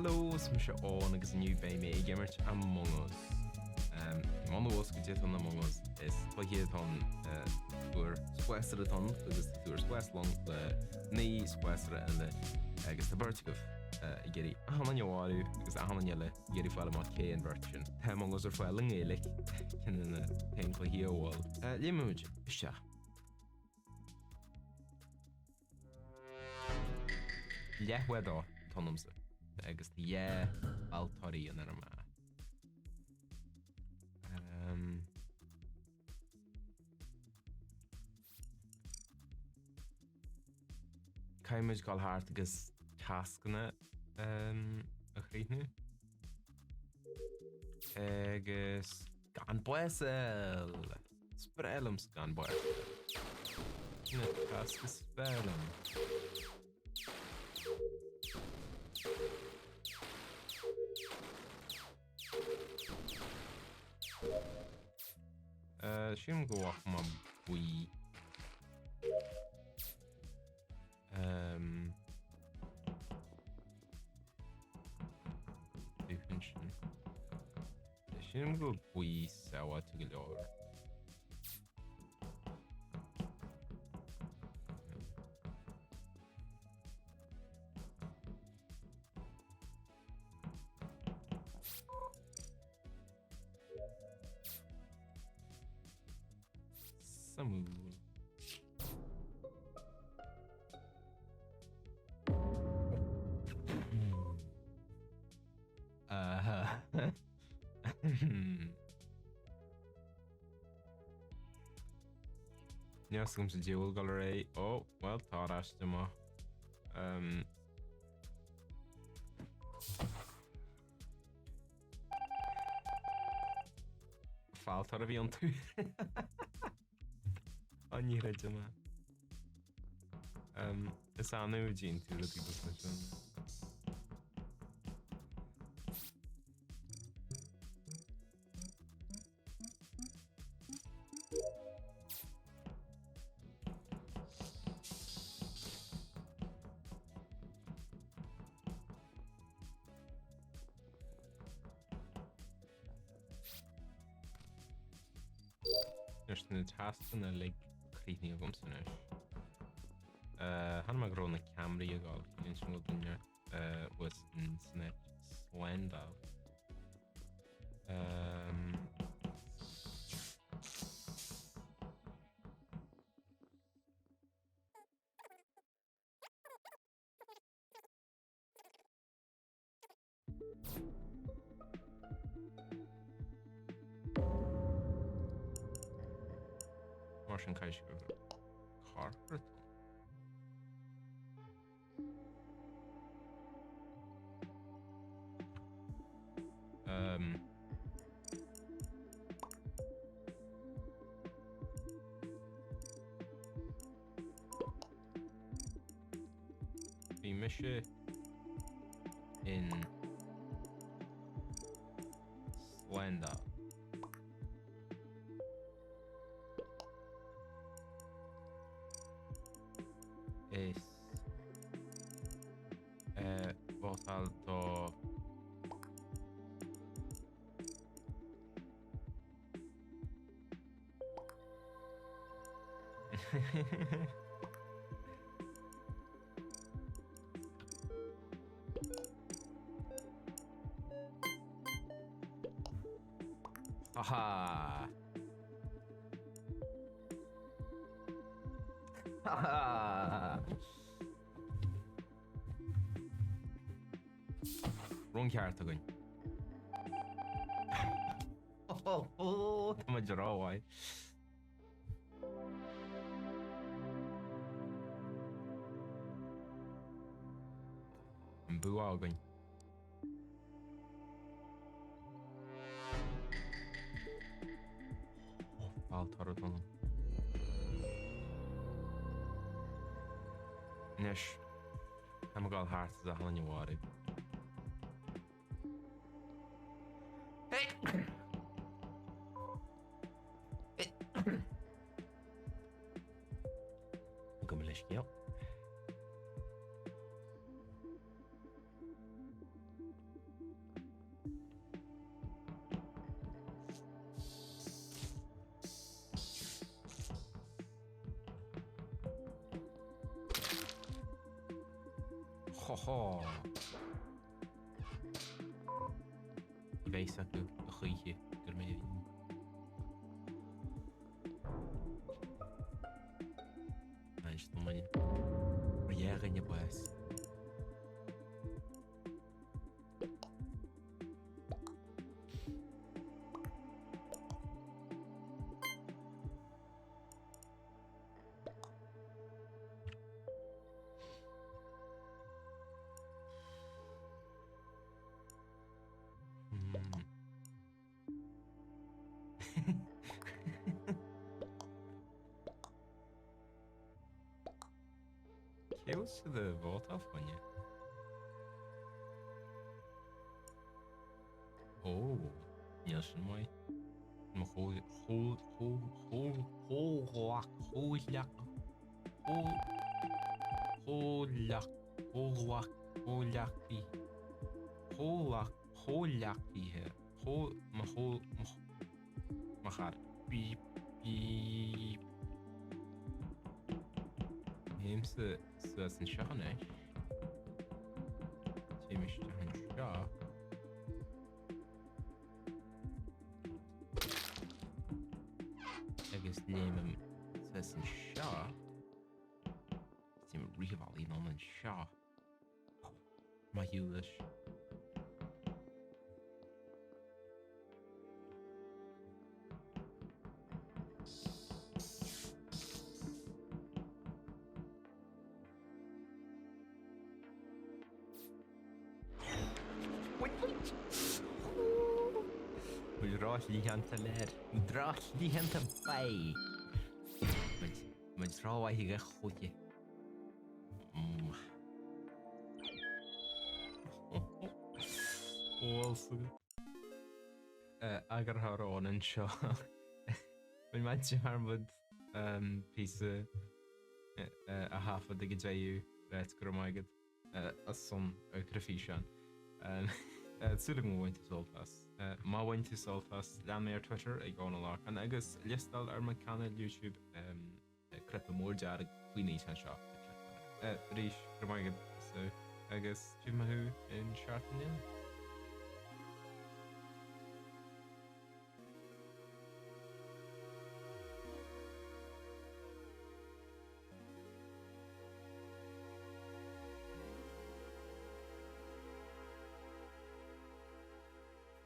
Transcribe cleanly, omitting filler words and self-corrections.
Los me se an agus inniu bé mé gimmert among us. Man was go dit an among us is hiad an úr spásaire an agus túr spáslong le ní spásaire le agus na burtigah I géirí ahanana neamháú agus ahanana le géirí fáile má cé an virtin. Tá among us ar fáil nGaeilge cin na pein hiíháil. Limuid se. Lethwedá tanamsa agus altarí an arma. Caiimiid gáil thart agus tascanna a chríne agus gan buasal sprelums gan buasal na tasca spelum. Siim go bhaach má buí siim go buí saoa tu go leor. Samú. Neas gom sa diúil gal ré. Well, tá aiste má. Fáiltar a bhí an tú. Ani raide má. Is anú dín tú le tí go sin. Nes na tascan a le chríithní a gomsan is. Hanna gró na camraí a gáil cíonn sin go duine was in snet slendal. Mar sin caiis go carpet. Bhí mise in Slendal. Is bótal do Haha. Haha. Wrong character going. Oh, my draw why. Bhuel going. I'll turret on. Nish. I'm gonna heart the honey water. Hey! Come let's go. Ho ho. I bheith acu a chuige gur mé Nice, no money. Iarraidh in buas. Chaos to the vault off on you. Oh, yes, and why? Beep beep. Heim's the certain Shanish. Timish and Shah. I guess name him certain Shah. Tim Rivali non and Shah. My English. Drochdaoine leir, drochdaoine bheith. Muid ráhaithe go chuige. Bhfuil agar thrán an seo. Muid maidin mar mud píosa a hafa de go dtéú réit gur maigad as son a crufií seán. Súla go bhaint soltas. Má bhaint soltas lean mé ar Twitter ag gána lách an agus listal ar man canal YouTube clip mór dear faoine an seo. Rís gur maigad agus tú maithú in seaartne.